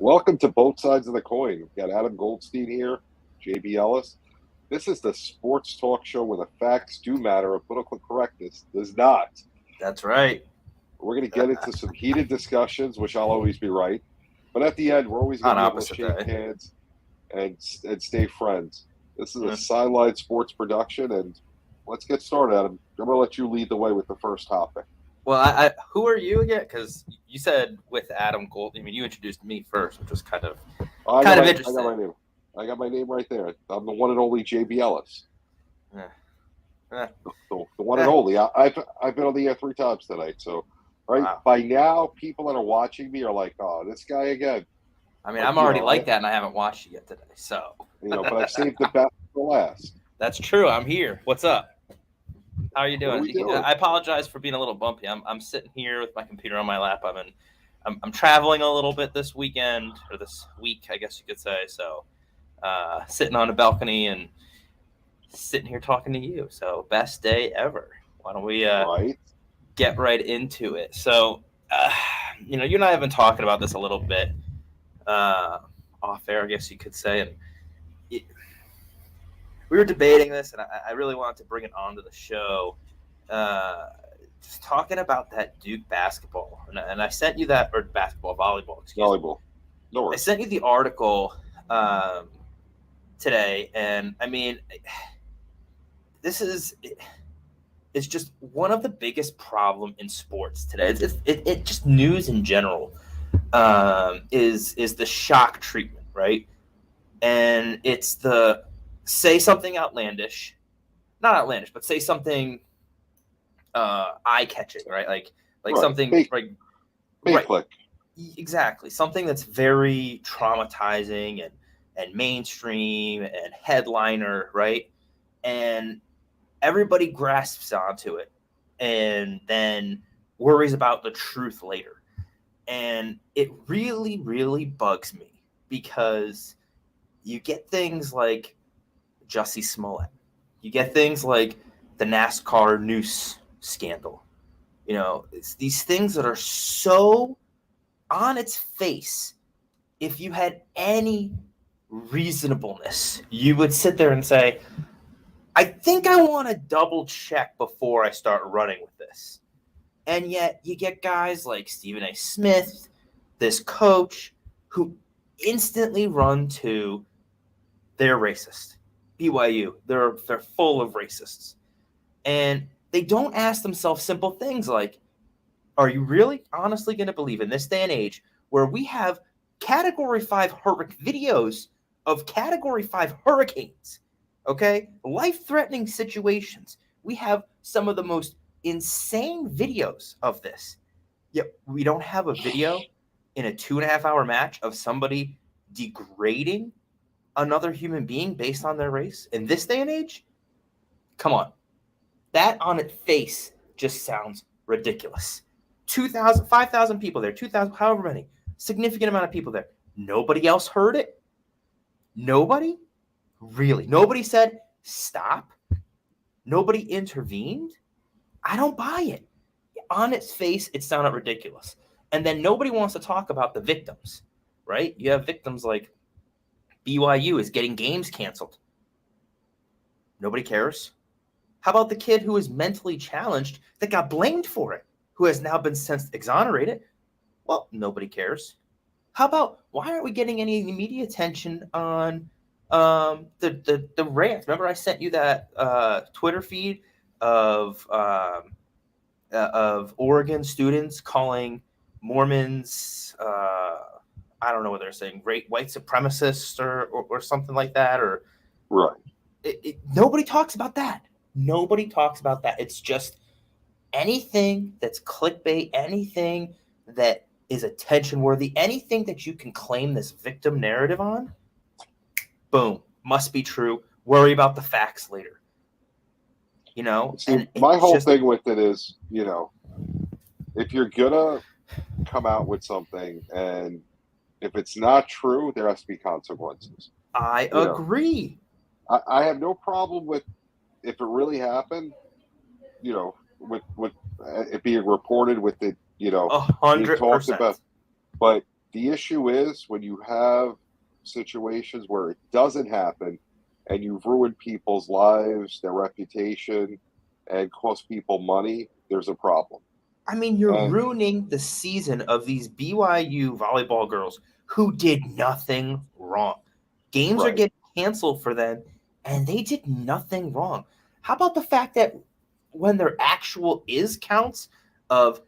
Welcome to Both Sides of the Coin. We've got Adam Goldstein here, JB Ellis. This is the sports talk show where the facts do matter and political correctness does not. That's right. We're going to get into some heated discussions, which I'll always be right. But at the end, we're always going to be able to shake hands and stay friends. This is a Sideline sports production, and let's get started, Adam. I'm going to let you lead the way with the first topic. Well, who are you again? Because you said with Adam Gold. I mean, you introduced me first, which was kind of interesting. I got my name right there. I'm the one and only JB Ellis. The one and only. I've been on the air 3 times tonight, so by now people that are watching me are like, "Oh, this guy again." I mean, I'm already like that, and I haven't watched it yet today. So but I saved the best for last. That's true. I'm here. What's up? How are you doing? I apologize for being a little bumpy. I'm sitting here with my computer on my lap. I'm traveling a little bit this weekend, or this week, I guess you could say. So sitting on a balcony and sitting here talking to you. So best day ever. Why don't we get right into it? So you and I have been talking about this a little bit off air, I guess you could say, and we were debating this, and I really wanted to bring it onto the show. Just talking about that Duke basketball, and I sent you that, or volleyball. Volleyball. No worries. I sent you the article today, and I mean, it's just one of the biggest problem in sports today. It just news in general is the shock treatment, right? And it's the say something outlandish, not outlandish, but say something eye-catching, right? Like something click. Exactly, something that's very traumatizing and mainstream and headliner, right? And everybody grasps onto it and then worries about the truth later. And it really, really bugs me because you get things like Jussie Smollett. You get things like the NASCAR noose scandal. It's these things that are so on its face. If you had any reasonableness, you would sit there and say, I think I want to double check before I start running with this. And yet you get guys like Stephen A. Smith, this coach, who instantly run to they're racist. BYU, they're full of racists. And they don't ask themselves simple things like, are you really honestly going to believe in this day and age where we have Category 5 videos of Category 5 hurricanes, okay? Life-threatening situations. We have some of the most insane videos of this. Yet we don't have a video in a 2.5-hour match of somebody degrading another human being based on their race in this day and age? Come on. That on its face just sounds ridiculous. 2,000, 5,000 people there, 2,000, however many, significant amount of people there. Nobody else heard it? Nobody? Really? Nobody said, stop? Nobody intervened? I don't buy it. On its face, it sounded ridiculous. And then nobody wants to talk about the victims, right? You have victims like BYU is getting games canceled. Nobody cares. How about the kid who is mentally challenged that got blamed for it, who has now been since exonerated? Well, nobody cares. How about why aren't we getting any media attention on the rant? Remember I sent you that Twitter feed of Oregon students calling Mormons I don't know what they're saying, white supremacists or something like that, or right. Nobody talks about that. Nobody talks about that. It's just anything that's clickbait, anything that is attention worthy, anything that you can claim this victim narrative on. Boom, must be true. Worry about the facts later. See, my whole thing with it is, if you're gonna come out with something and if it's not true, there has to be consequences. I agree. I have no problem with if it really happened, with it being reported with it, 100%. But the issue is when you have situations where it doesn't happen and you've ruined people's lives, their reputation, and cost people money, there's a problem. I mean, you're ruining the season of these BYU volleyball girls who did nothing wrong. Games are getting canceled for them, and they did nothing wrong. How about the fact that when there actual counts of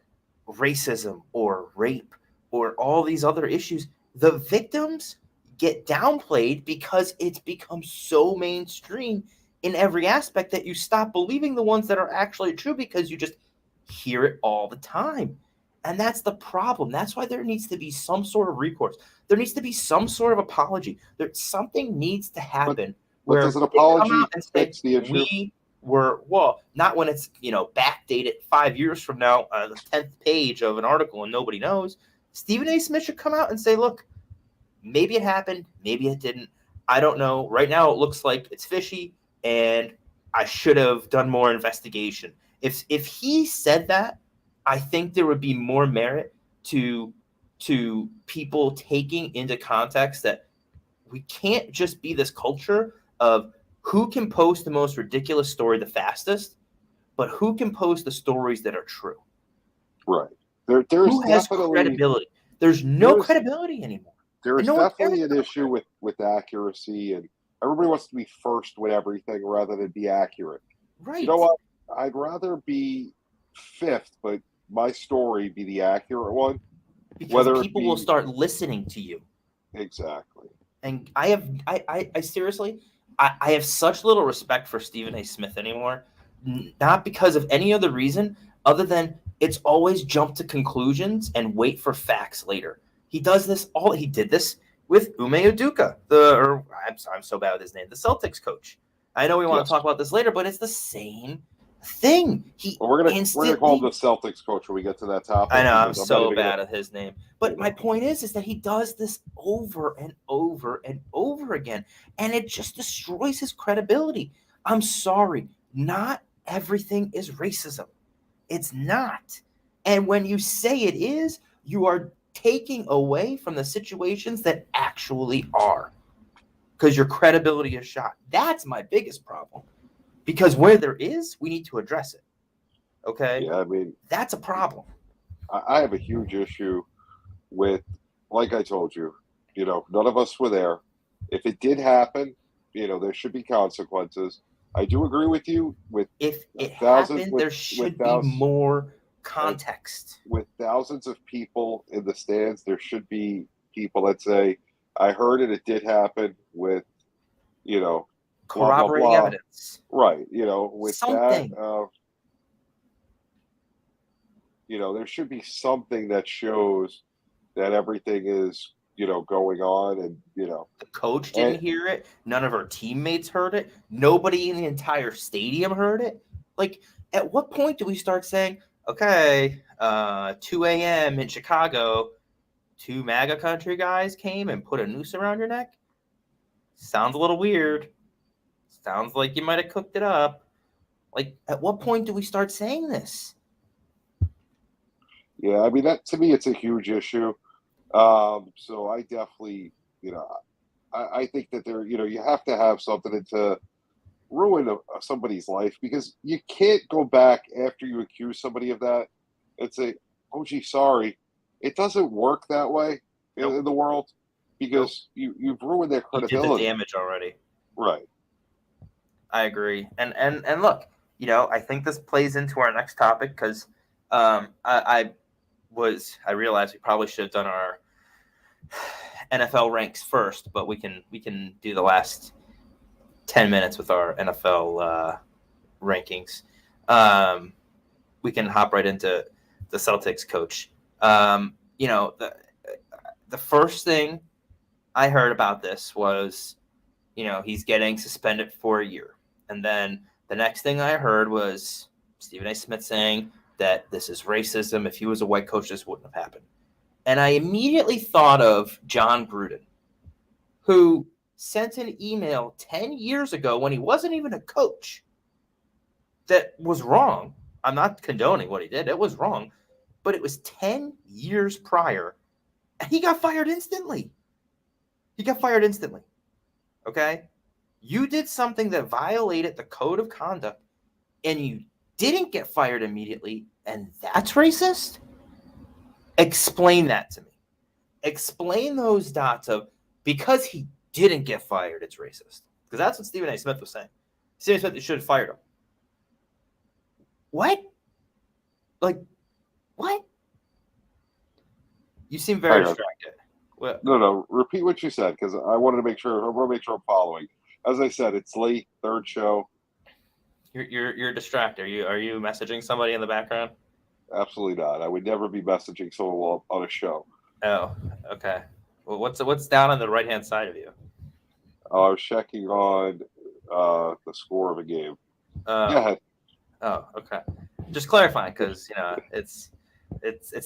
racism or rape or all these other issues, the victims get downplayed because it's become so mainstream in every aspect that you stop believing the ones that are actually true because you just hear it all the time. And that's the problem. That's why there needs to be some sort of recourse. There needs to be some sort of apology. Something needs to happen where does an apology come out and say, fix the issue? We were, well, not when it's, backdated 5 years from now, the 10th page of an article and nobody knows. Stephen A. Smith should come out and say, look, maybe it happened, maybe it didn't. I don't know. Right now it looks like it's fishy, and I should have done more investigation. If he said that, I think there would be more merit to people taking into context that we can't just be this culture of who can post the most ridiculous story the fastest, but who can post the stories that are true. Right. There's who has credibility? There's no credibility anymore. There's definitely an issue with accuracy, and everybody wants to be first with everything rather than be accurate. Right. You know what? I'd rather be fifth, but my story be the accurate one. Because people will start listening to you. Exactly. And I seriously, I have such little respect for Stephen A. Smith anymore. Not because of any other reason other than it's always jump to conclusions and wait for facts later. He does this he did this with Ume Udoka, I'm so bad with his name, the Celtics coach. I know we want to talk about this later, but it's the same thing. We're gonna call him the Celtics coach when we get to that topic. I know I'm so bad at his name, but my point is that he does this over and over and over again, and it just destroys his credibility. I'm sorry, not everything is racism. It's not, and when you say it is, you are taking away from the situations that actually are, because your credibility is shot. That's my biggest problem. Because where there is, we need to address it. Okay? Yeah, I mean, that's a problem. I have a huge issue with, like I told you, none of us were there. If it did happen, there should be consequences. I do agree with you. If it happened, there should be more context. With thousands of people in the stands, there should be people that say, I heard it did happen with, corroborating blah, blah, blah. evidence. Right. With something. That, there should be something that shows that everything is, going on, and, the coach didn't hear it. None of our teammates heard it. Nobody in the entire stadium heard it. Like, at what point do we start saying, okay, 2 a.m. in Chicago, 2 MAGA country guys came and put a noose around your neck? Sounds a little weird. Sounds like you might have cooked it up. Like, at what point do we start saying this? Yeah, I mean, that to me, it's a huge issue. So I definitely, I think that you have to have something to ruin somebody's life, because you can't go back after you accuse somebody of that and say, oh, gee, sorry. It doesn't work that way in the world, because you've ruined their credibility. You did the damage already. Right. I agree. And look, I think this plays into our next topic, because I realized we probably should have done our NFL ranks first, but we can do the last 10 minutes with our NFL rankings. We can hop right into the Celtics coach. The first thing I heard about this was, he's getting suspended for a year. And then the next thing I heard was Stephen A. Smith saying that this is racism. If he was a white coach, this wouldn't have happened. And I immediately thought of John Gruden, who sent an email 10 years ago when he wasn't even a coach that was wrong. I'm not condoning what he did. It was wrong. But it was 10 years prior And he got fired instantly. Okay? You did something that violated the code of conduct, and you didn't get fired immediately, and that's racist? Explain that to me. Explain those dots of because he didn't get fired, it's racist. Because that's what Stephen A. Smith was saying. Stephen A. Smith should have fired him. What? Like, what? You seem very distracted. What? No. Repeat what you said, because I want to make sure I'm following. As I said, it's late, third show. You're distracted. Are you messaging somebody in the background? Absolutely not. I would never be messaging someone on a show. Oh, okay. Well, what's down on the right hand side of you? I was checking on the score of a game. Go ahead. Oh, okay. Just clarifying, because it's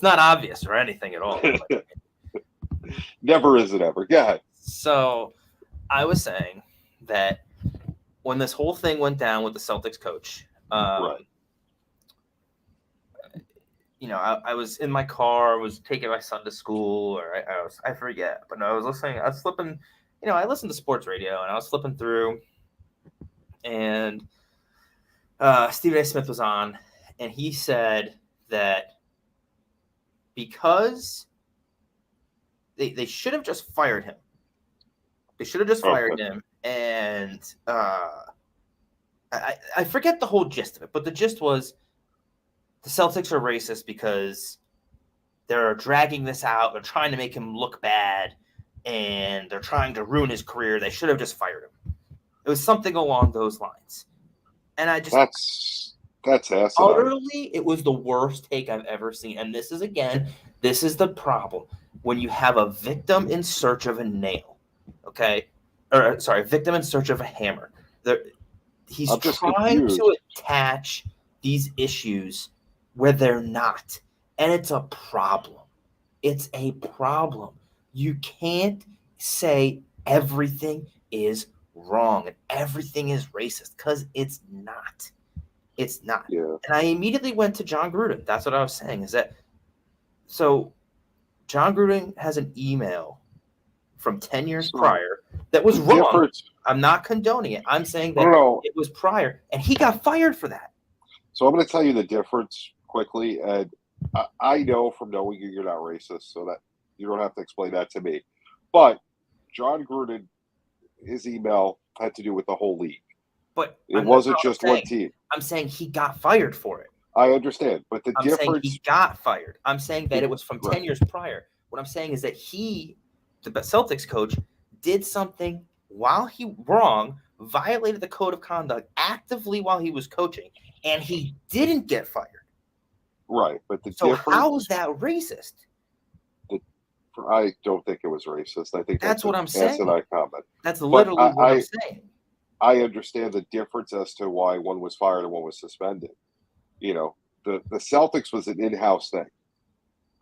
not obvious or anything at all. Never is it ever. Go ahead. So, I was saying that when this whole thing went down with the Celtics coach, right. I was in my car, was taking my son to school, or I forget, but no, I was flipping, I listened to sports radio, and I was flipping through, and Stephen A. Smith was on, and he said that because they should have just fired him. They should have just fired him, and I forget the whole gist of it, but the gist was the Celtics are racist because they're dragging this out. They're trying to make him look bad, and they're trying to ruin his career. They should have just fired him. It was something along those lines. And I just that's asinine. Utterly, it was the worst take I've ever seen. And this is the problem. When you have a victim in search of a nail, okay? Or sorry, victim in search of a hammer. He's trying to attach these issues where they're not. And it's a problem. It's a problem. You can't say everything is wrong and everything is racist, because it's not. It's not. Yeah. And I immediately went to John Gruden. That's what I was saying, is that so John Gruden has an email from 10 years prior that was wrong. I'm not condoning it. I'm saying that it was prior, and he got fired for that. So I'm going to tell you the difference quickly, and I know from knowing you're not racist, so that you don't have to explain that to me. But John Gruden, his email had to do with the whole league. But it wasn't just one team. I'm saying he got fired for it. I understand, but the difference. I'm saying he got fired. I'm saying that it was from 10 years prior. What I'm saying is that the Celtics coach, did something while he violated the code of conduct actively while he was coaching, and he didn't get fired. Right, but how is that racist? I don't think it was racist. I think that's what I'm saying. Comment. That's literally what I'm saying. I understand the difference as to why one was fired and one was suspended. The Celtics was an in-house thing.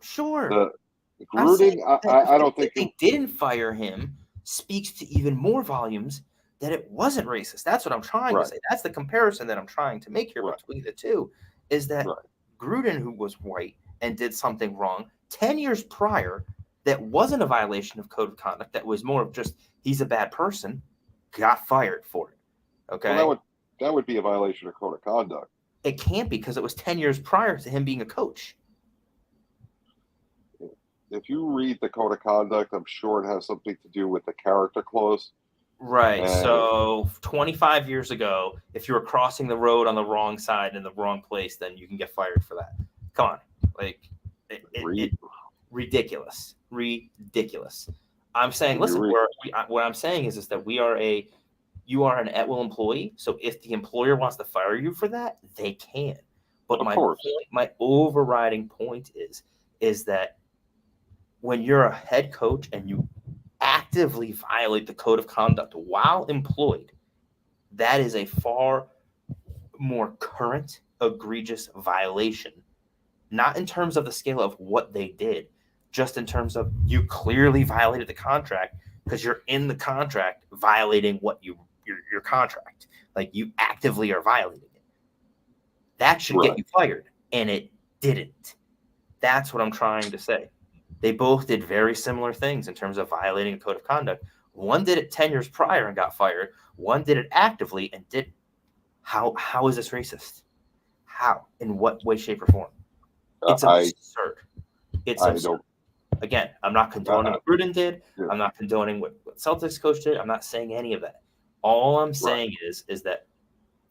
Sure. The Gruden, I don't think they didn't fire him speaks to even more volumes that it wasn't racist. That's what I'm trying to say. That's the comparison that I'm trying to make here between the two, is that Gruden, who was white and did something wrong 10 years prior that wasn't a violation of code of conduct, that was more of just he's a bad person, got fired for it. Okay? Well, that would be a violation of code of conduct. It can't be, because it was 10 years prior to him being a coach. If you read the code of conduct, I'm sure it has something to do with the character clause. Right. So 25 years ago, if you were crossing the road on the wrong side in the wrong place, then you can get fired for that. Come on. Like, ridiculous. Ridiculous. I'm saying, listen, what I'm saying is that you are an at-will employee. So if the employer wants to fire you for that, they can. But my overriding point is that when you're a head coach and you actively violate the code of conduct while employed, that is a far more current, egregious violation. Not in terms of the scale of what they did, just in terms of you clearly violated the contract, because you're in the contract violating what your contract. Like, you actively are violating it. That should get you fired, and it didn't. That's what I'm trying to say. They both did very similar things in terms of violating a code of conduct. One did it 10 years prior and got fired. One did it actively and didn't. How is this racist? How? In what way, shape, or form? It's absurd. It's absurd. Again, I'm not condoning what Gruden did. Yeah. I'm not condoning what Celtics coach did. I'm not saying any of that. All I'm saying is that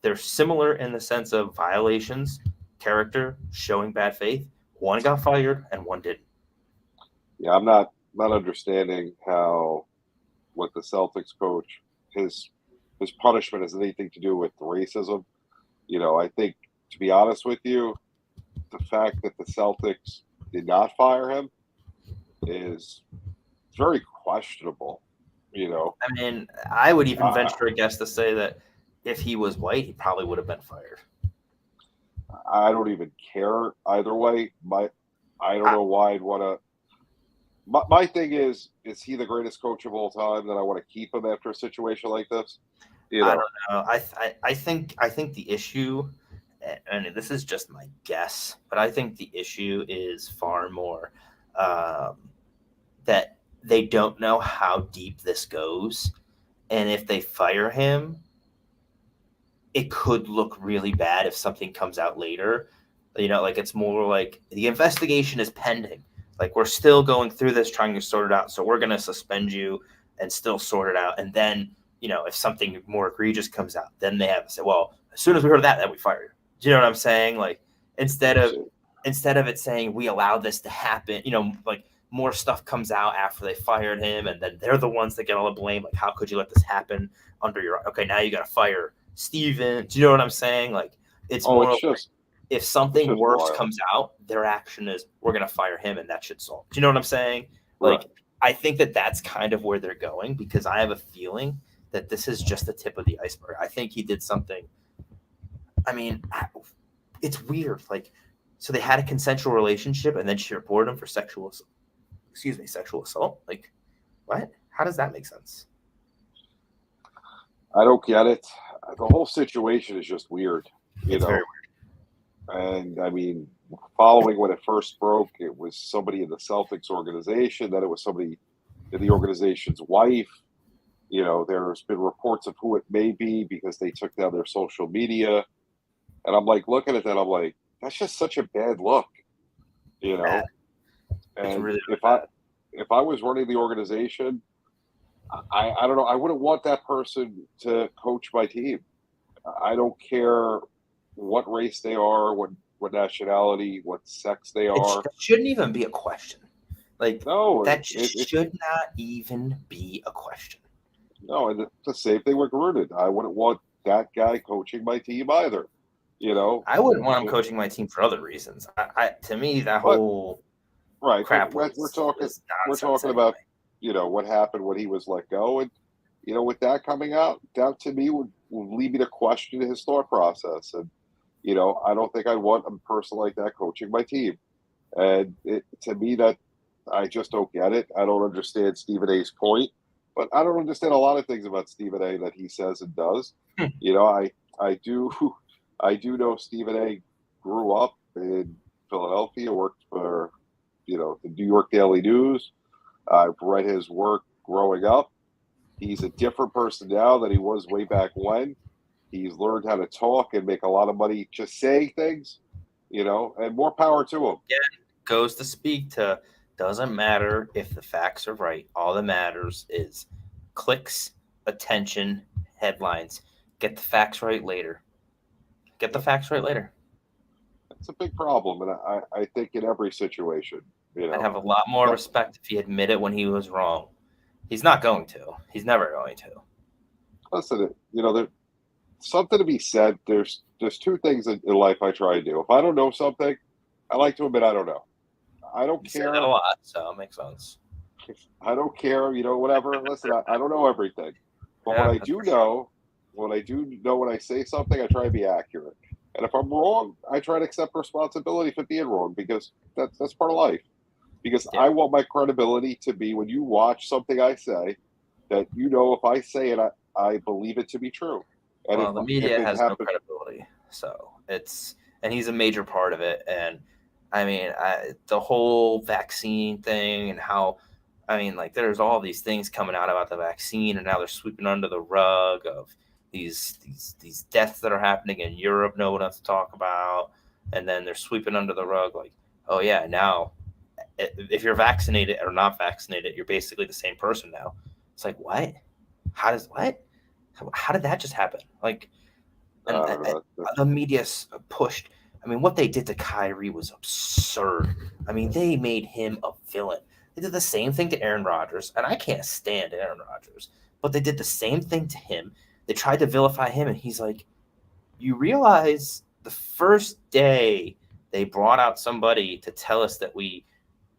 they're similar in the sense of violations, character, showing bad faith. One got fired and one didn't. Yeah, I'm not understanding how what the Celtics coach, his punishment has anything to do with racism. I think, to be honest with you, the fact that the Celtics did not fire him is very questionable. I mean, I would even venture a guess to say that if he was white, he probably would have been fired. I don't even care either way. I don't know why I'd want to. My thing is he the greatest coach of all time that I want to keep him after a situation like this? I don't know. I think the issue, and this is just my guess, but I think the issue is far more that they don't know how deep this goes, and if they fire him, it could look really bad if something comes out later. Like it's more like the investigation is pending. Like we're still going through this, trying to sort it out. So we're going to suspend you and still sort it out. And then, if something more egregious comes out, then they have to say, well, as soon as we heard that, then we fire you. Do you know what I'm saying? Like instead of it saying we allowed this to happen, like more stuff comes out after they fired him, and then they're the ones that get all the blame. Like, how could you let this happen under your? Okay, now you got to fire Steven. Do you know what I'm saying? Like it's more. If something worse comes out, their action is we're going to fire him and that shit's solved. Do you know what I'm saying? Like, I think that's kind of where they're going, because I have a feeling that this is just the tip of the iceberg. I think he did something. I mean, it's weird. Like, so they had a consensual relationship and then she reported him for sexual assault. Like, what? How does that make sense? I don't get it. The whole situation is just weird. It's very weird. And I mean, following when it first broke, it was somebody in the Celtics organization, then it was somebody in the organization's wife. There's been reports of who it may be because they took down their social media. And I'm like, looking at that, I'm like, that's just such a bad look. And really if I was running the organization, I don't know, I wouldn't want that person to coach my team. I don't care what race they are, what nationality, what sex they are. It shouldn't even be a question. Like, no, that should not even be a question. No, and the same thing with Gruden. I wouldn't want that guy coaching my team either. I wouldn't want him coaching my team for other reasons. To me, that whole crap. We're talking about what happened when he was let go, and with that coming out, that to me would lead me to question his thought process. And I don't think I want a person like that coaching my team. And to me, that I just don't get it. I don't understand Stephen A's point, but I don't understand a lot of things about Stephen A that he says and does. I do know Stephen A grew up in Philadelphia, worked for the New York Daily News. I've read his work growing up. He's a different person now than he was way back when. He's learned how to talk and make a lot of money just saying things, and more power to him. Yeah, goes to speak to, doesn't matter if the facts are right. All that matters is clicks, attention, headlines. Get the facts right later. It's a big problem, and I think in every situation, I'd have a lot more respect if he admitted when he was wrong. He's not going to. He's never going to. Listen, there's something to be said. There's two things in life I try to do. If I don't know something, I like to admit I don't know. I don't care. Say that a lot, so it makes sense. I don't care, whatever. Listen, I don't know everything. But when I do know when I say something, I try to be accurate. And if I'm wrong, I try to accept responsibility for being wrong, because that's part of life. Because I want my credibility to be, when you watch something I say, that if I say it, I believe it to be true. And the media has no credibility, so and he's a major part of it. And I mean, the whole vaccine thing and how, I mean, like there's all these things coming out about the vaccine, and now they're sweeping under the rug of these deaths that are happening in Europe. No one wants to talk about, and then they're sweeping under the rug like, oh yeah, now if you're vaccinated or not vaccinated, you're basically the same person now. It's like what? How does what? How did that just happen? Like, and the media pushed. I mean, what they did to Kyrie was absurd. I mean, they made him a villain. They did the same thing to Aaron Rodgers, and I can't stand Aaron Rodgers, but they did the same thing to him. They tried to vilify him, and he's like, you realize the first day they brought out somebody to tell us that we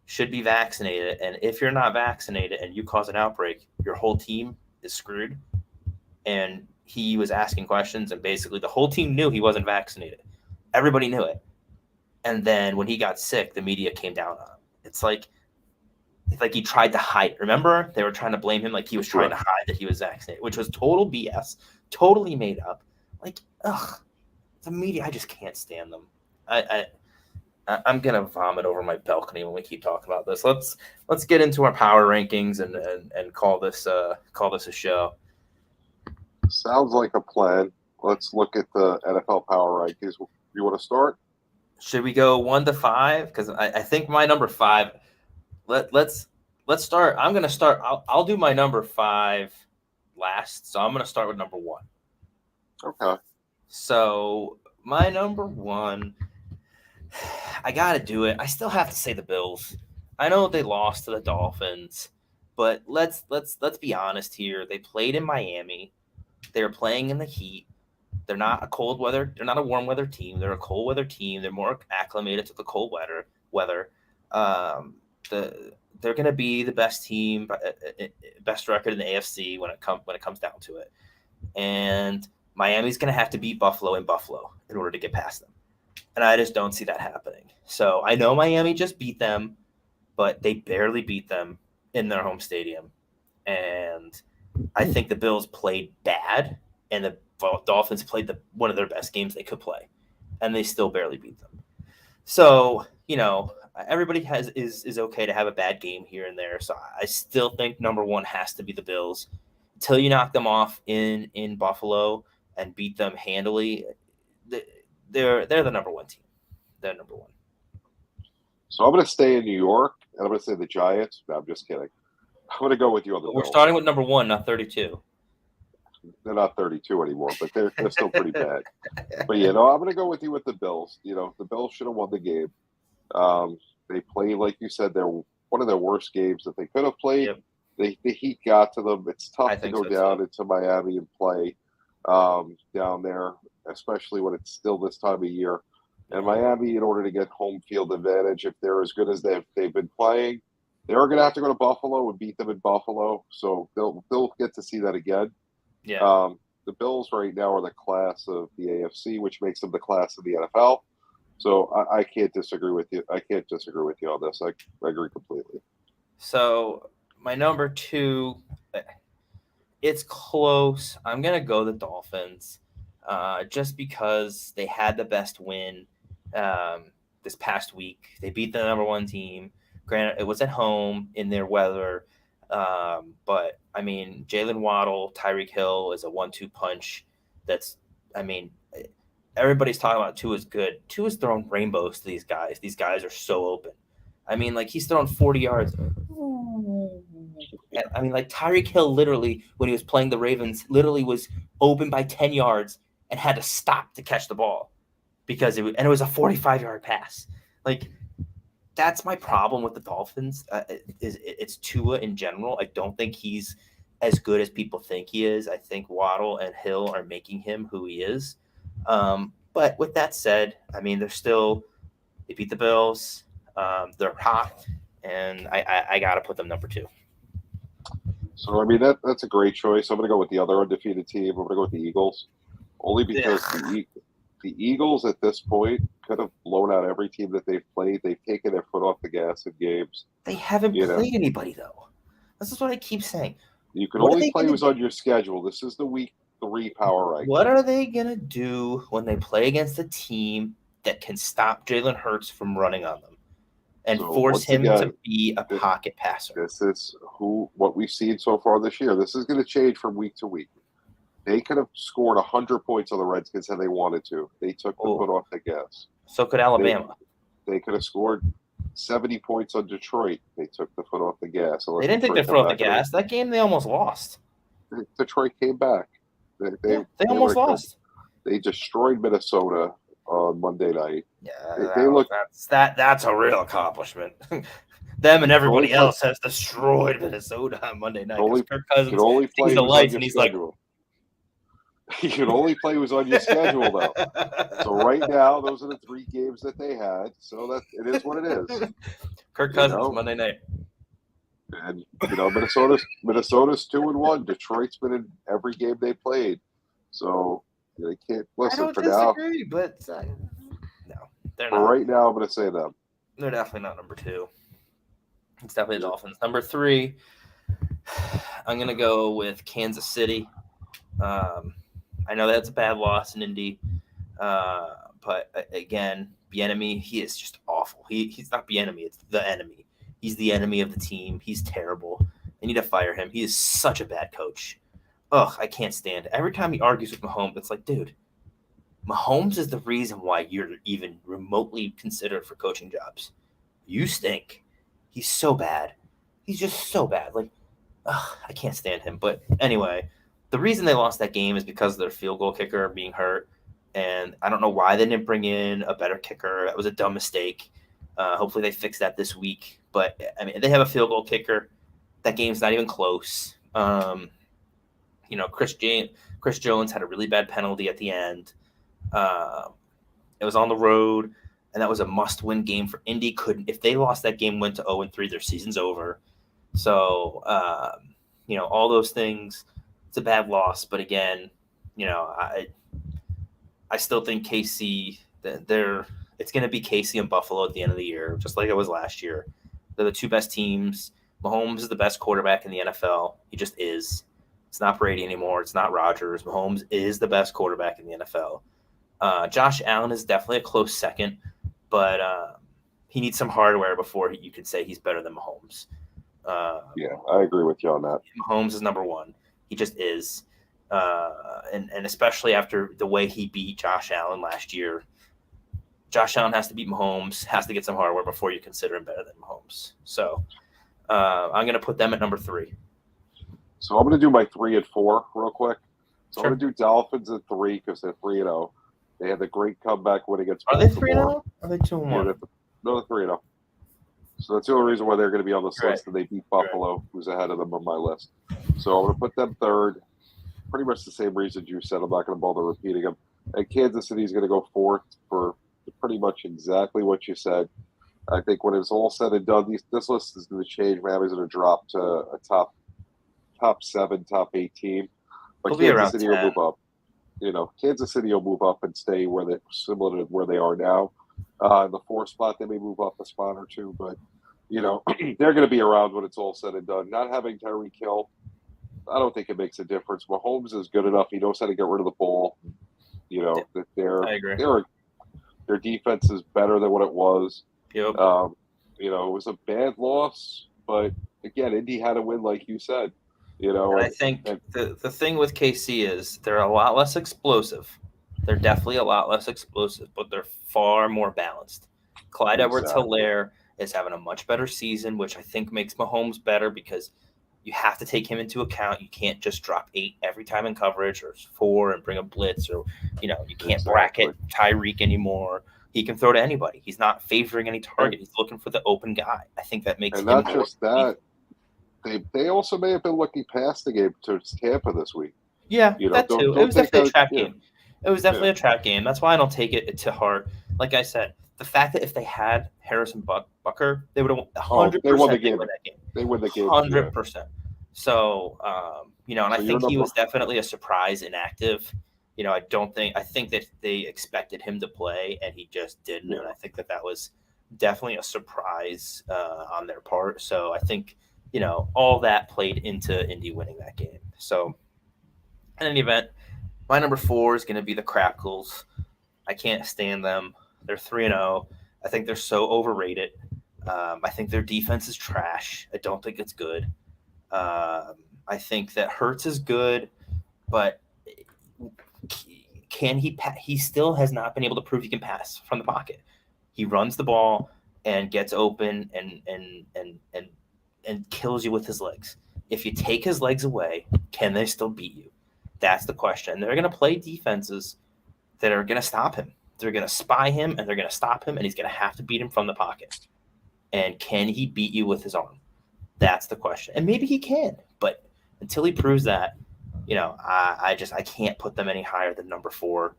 should be vaccinated, and if you're not vaccinated and you cause an outbreak, your whole team is screwed. And he was asking questions, and basically the whole team knew he wasn't vaccinated. Everybody knew it. And then when he got sick, the media came down on him. It's like he tried to hide. Remember, they were trying to blame him like he was trying to hide that he was vaccinated, which was total BS, totally made up. Like, ugh, the media, I just can't stand them. I'm gonna vomit over my balcony when we keep talking about this. Let's get into our power rankings and call this a show. Sounds like a plan. Let's look at the NFL power rankings. You want to start? Should we go 1 to 5? Because I think my number 5. Let's start. I'm gonna start. I'll do my number 5 last. So I'm gonna start with number 1. Okay. So my number 1, I gotta do it. I still have to say the Bills. I know they lost to the Dolphins, but let's be honest here. They played in Miami. They're playing in the heat. They're not a cold weather. They're not a warm weather team. They're a cold weather team. They're more acclimated to the cold weather. They're going to be the best team, best record in the AFC when it comes down to it. And Miami's going to have to beat Buffalo in Buffalo in order to get past them. And I just don't see that happening. So I know Miami just beat them, but they barely beat them in their home stadium. And I think the Bills played bad, and the Dolphins played one of their best games they could play, and they still barely beat them. So, everybody is okay to have a bad game here and there. So I still think number 1 has to be the Bills. Until you knock them off in Buffalo and beat them handily, they're the number 1 team. They're number 1. So I'm going to stay in New York, and I'm going to say the Giants. No, I'm just kidding. I'm going to go with you on the Bills. We're starting with number 1, not 32. They're not 32 anymore, but they're still pretty bad. But I'm going to go with you with the Bills. The Bills should have won the game. They played, like you said, they're one of their worst games that they could have played. Yep. The heat got to them. It's tough to go down into Miami and play down there, especially when it's still this time of year. And Miami, in order to get home field advantage, if they're as good as they've been playing, they're going to have to go to Buffalo and beat them in Buffalo. So they'll get to see that again. Yeah. The Bills right now are the class of the AFC, which makes them the class of the NFL. So I can't disagree with you. I can't disagree with you on this. I agree completely. So my number 2, it's close. I'm going to go the Dolphins just because they had the best win this past week. They beat the number 1 team. Granted, it was at home in their weather. But, I mean, Jalen Waddle, Tyreek Hill is a 1-2 punch. Everybody's talking about Tua's good. Tua's throwing rainbows to these guys. These guys are so open. I mean, like, he's throwing 40 yards. And, I mean, like, Tyreek Hill literally, when he was playing the Ravens, literally was open by 10 yards and had to stop to catch the ball because it was a 45-yard pass. Like, that's my problem with the Dolphins. It's Tua in general. I don't think he's as good as people think he is. I think Waddle and Hill are making him who he is. But with that said, I mean, they beat the Bills. They're hot, and I got to put them number 2. So, I mean, that's a great choice. I'm going to go with the other undefeated team. I'm going to go with the Eagles, only because the Eagles at this point could have blown out every team that they've played. They've taken their foot off the gas in games. They haven't played anybody, though. This is what I keep saying. You can only play who's on your schedule. This is the week 3 power ranking. What are they going to do when they play against a team that can stop Jalen Hurts from running on them and So, force once him again, to be a pocket passer. This is what we've seen so far this year. This is going to change from week to week. They could have scored 100 points on the Redskins had they wanted to. They took the foot off the gas. So could Alabama. They could have scored 70 points on Detroit. They took the foot off the gas. They didn't take their foot off the gas. That game they almost lost. Detroit came back. They almost lost. They destroyed Minnesota on Monday night. Yeah, that's a real accomplishment. Them and everybody else has destroyed Minnesota on Monday night. Kirk Cousins can only play the lights and he's schedule. You can only play who's on your schedule, though. So right now, those are the 3 games that they had. So that it is what it is. Kirk Cousins Monday night. And Minnesota's 2-1. Detroit's been in every game they played. So they can't listen. I don't disagree, but no, they're not. For right now, I'm going to say them. They're definitely not number 2. It's definitely the Dolphins. Number 3, I'm going to go with Kansas City. I know that's a bad loss in Indy, but again, Bieniemy, he is just awful. He's not Bieniemy, it's the enemy. He's the enemy of the team. He's terrible. They need to fire him. He is such a bad coach. Ugh, I can't stand it. Every time he argues with Mahomes, it's like, dude, Mahomes is the reason why you're even remotely considered for coaching jobs. You stink. He's so bad. He's just so bad. Like, ugh, I can't stand him. But anyway, the reason they lost that game is because of their field goal kicker being hurt. And I don't know why they didn't bring in a better kicker. That was a dumb mistake. Hopefully they fix that this week. But, I mean, they have a field goal kicker. That game's not even close. Chris Jones had a really bad penalty at the end. It was on the road, and that was a must-win game for Indy. If they lost that game, went to 0-3, their season's over. So, all those things, it's a bad loss. But again, I still think KC, it's going to be KC and Buffalo at the end of the year, just like it was last year. They're the 2 best teams. Mahomes is the best quarterback in the NFL. He just is. It's not Brady anymore. It's not Rodgers. Mahomes is the best quarterback in the NFL. Josh Allen is definitely a close second, but he needs some hardware before you can say he's better than Mahomes. Yeah, I agree with you on that. Mahomes is number 1. He just is. And especially after the way he beat Josh Allen last year. Josh Allen has to beat Mahomes, has to get some hardware before you consider him better than Mahomes. So I'm going to put them at number 3. So I'm going to do my 3 and 4 real quick. So Sure. I'm going to do Dolphins at 3 because they're 3-0. They had the great comeback win against Are Baltimore. they 3-0? Are they 2-1? Yeah, they're 3-0. So that's the only reason why they're going to be on this Right. list, and they beat Buffalo, who's ahead of them on my list. So I'm going to put them 3rd. Pretty much the same reasons you said. I'm not going to bother repeating them. And Kansas City is going to go 4th for pretty much exactly what you said. I think when it's all said and done, this list is going to change. Miami's going to drop to a top 7, top 8 team. But Kansas City 10. will move up. Kansas City will move up and stay similar to where they are now. In the 4th spot, they may move up a spot or 2, but they're going to be around when it's all said and done. Not having Tyreek Hill, I don't think it makes a difference. Mahomes is good enough. He knows how to get rid of the ball. That I agree. Their defense is better than what it was. Yep. It was a bad loss, but again, Indy had to win, like you said. And I think the thing with KC is they're a lot less explosive. They're definitely a lot less explosive, but they're far more balanced. Clyde Edwards-Helaire is having a much better season, which I think makes Mahomes better because you have to take him into account. You can't just drop 8 every time in coverage or 4 and bring a blitz or, you can't bracket Tyreek anymore. He can throw to anybody. He's not favoring any target. He's looking for the open guy. I think that makes him. And not just that, they also may have been looking past the game to Tampa this week. Yeah, that too. It was definitely a trap game. It was definitely a trap game. That's why I don't take it to heart. Like I said, the fact that if they had Harrison Bucker, they would have 100%. They won the game. They win the game. 100%. So, and I think he was definitely a surprise inactive. I think that they expected him to play and he just didn't. And I think that was definitely a surprise on their part. So I think, all that played into Indy winning that game. So in any event, my number 4 is going to be the Crackles. I can't stand them. They're 3-0. I think they're so overrated. I think their defense is trash. I don't think it's good. I think that Hurts is good, but can he? He still has not been able to prove he can pass from the pocket. He runs the ball and gets open and kills you with his legs. If you take his legs away, can they still beat you? That's the question. And they're going to play defenses that are going to stop him. They're going to spy him, and they're going to stop him, and he's going to have to beat him from the pocket. And can he beat you with his arm? That's the question. And maybe he can, but until he proves that, I can't put them any higher than number 4.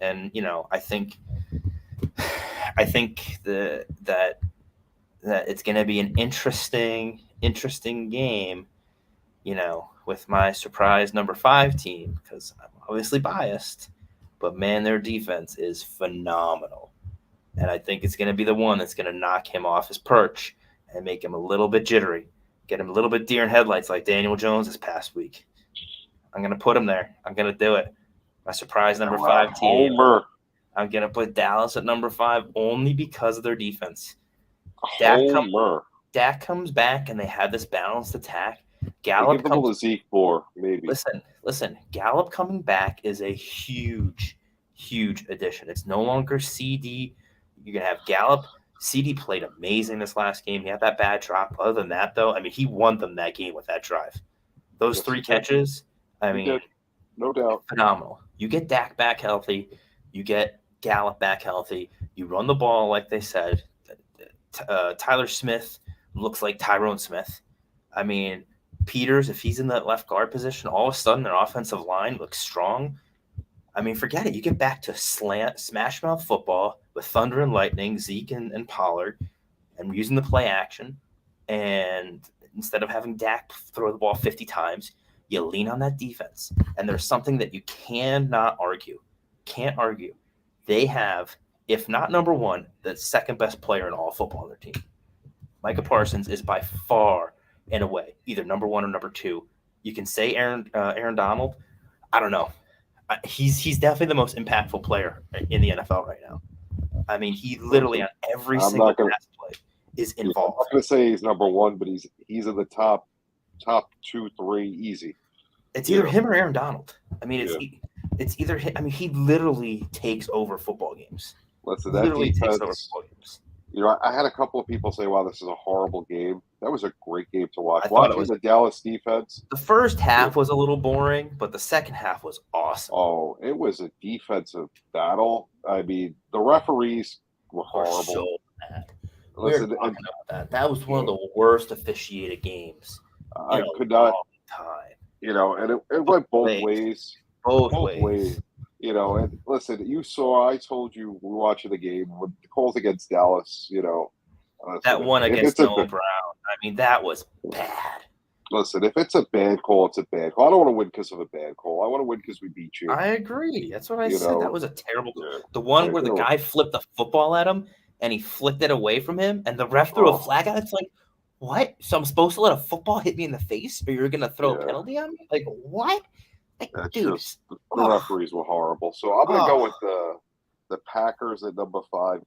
And I think that it's going to be an interesting game, with my surprise number 5 team, because I'm obviously biased, but man, their defense is phenomenal. And I think it's going to be the one that's going to knock him off his perch and make him a little bit jittery, get him a little bit deer in headlights like Daniel Jones this past week. I'm going to put him there. I'm going to do it. My surprise number 5 team. Homer. I'm going to put Dallas at number 5 only because of their defense. Dak comes back and they have this balanced attack. Gallup comes to Zeke 4, maybe. Listen. Gallup coming back is a huge addition. It's no longer CD. You're going to have Gallup. CD played amazing this last game. He had that bad drop. Other than that, though, I mean, he won them that game with that drive. Those 3 catches, no doubt, phenomenal. You get Dak back healthy. You get Gallup back healthy. You run the ball like they said. Tyler Smith looks like Tyrone Smith. I mean, Peters, if he's in that left guard position, all of a sudden their offensive line looks strong. I mean, forget it. You get back to smash mouth football with thunder and lightning, Zeke and Pollard, and using the play action. And instead of having Dak throw the ball 50 times, you lean on that defense. And there's something that you cannot argue. Can't argue. They have, if not number 1, the second best player in all football on their team. Micah Parsons is by far and away either number 1 or number 2. You can say Aaron Donald. I don't know. He's definitely the most impactful player in the NFL right now. I mean, he literally on every single pass play is involved. I'm not going to say he's number 1, but he's in the top 2, 3 easy. It's either him or Aaron Donald. I mean, it's either him. I mean, he literally takes over football games. Listen, that literally defense, takes over football games. I had a couple of people say, "Wow, this is a horrible game." That was a great game to watch. Watching the Dallas defense. The first half was a little boring, but the second half was awesome. Oh, it was a defensive battle. I mean, the referees were horrible. So bad. Listen, talking about that. That was one of the worst officiated games. I could not. Time. And it went both ways. Both ways. And listen, I told you we were watching the game with the calls against Dallas, that one against Noah Brown. I mean, that was bad. Listen, if it's a bad call, it's a bad call. I don't want to win because of a bad call. I want to win because we beat you. I agree. That's what I said. That was a terrible call. Yeah. The one where the guy flipped the football at him and he flicked it away from him and the ref threw a flag out. It's like, what? So I'm supposed to let a football hit me in the face or you're going to throw a penalty on me? Like, what? Dude, the referees were horrible. So I'm going to go with the Packers at number 5,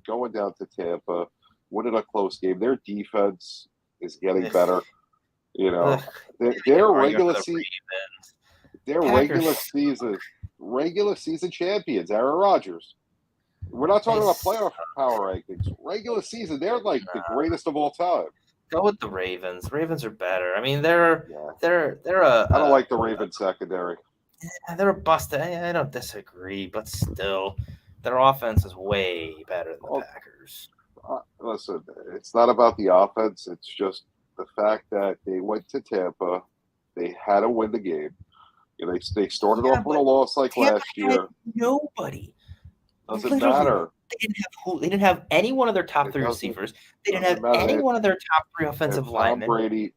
going down to Tampa, winning a close game. Their defense is getting better. Their regular season champions, Aaron Rodgers. We're not talking about playoff power rankings. Regular season, they're like the greatest of all time. Go with the Ravens. Ravens are better. I mean, they're a. I don't like the Ravens secondary. Yeah, they're a bust. I don't disagree, but still, their offense is way better than the Packers. Listen, it's not about the offense. It's just the fact that they went to Tampa. They had to win the game. They started off with a loss like Tampa last year. Nobody. Doesn't matter. They didn't have any one of their top 3 receivers. They didn't have any one of their top 3 offensive linemen. Tom Brady,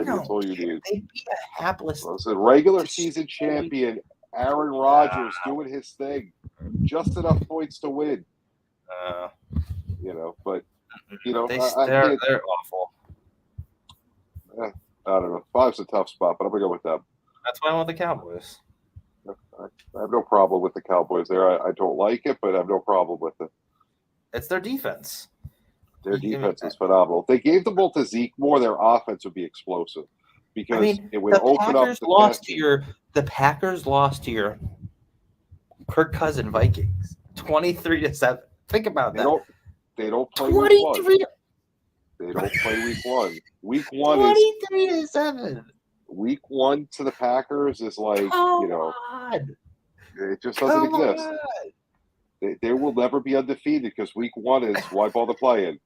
that's all you need. They beat a hapless. Listen, regular season champion Aaron Rodgers doing his thing, just enough points to win. But they're awful. I don't know. 5's a tough spot, but I'm gonna go with them. That's why I want the Cowboys. Okay. I have no problem with the Cowboys there. I don't like it, but I have no problem with it. It's their defense. Their defense is phenomenal. If they gave the ball to Zeke more, their offense would be explosive because it would open up the the Packers lost to your Kirk Cousin Vikings 23-7. Think about that. They don't play week one. They don't play week one. Week one is 23-7. Week one to the Packers is like, it just doesn't exist. They will never be undefeated because week one is wipe all the play-in.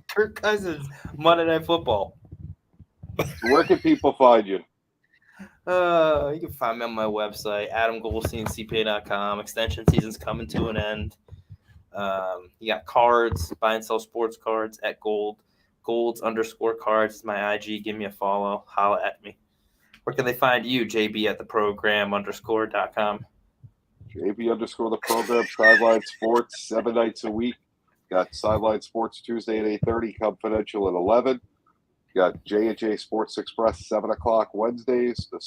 Kirk Cousins, Monday Night Football. So where can people find you? You can find me on my website, adamgoldsteincpa.com. Extension season's coming to an end. You got cards, buy and sell sports cards at Golds_cards is my IG. Give me a follow. Holla at me. Where can they find you, JB at the program_.com? JB_ the program, Sideline Sports, 7 nights a week. Got Sideline Sports Tuesday at 8:30, Confidential at 11. Got J&J Sports Express, 7 o'clock Wednesdays. The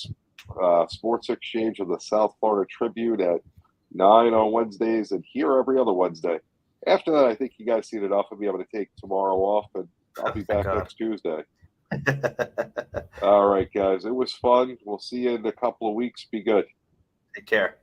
Sports Exchange of the South Florida Tribune at 9 on Wednesdays, and here every other Wednesday. After that, I think you guys seen enough of me. I'm going to take tomorrow off, and I'll be back next Tuesday. All right, guys. It was fun. We'll see you in a couple of weeks. Be good. Take care.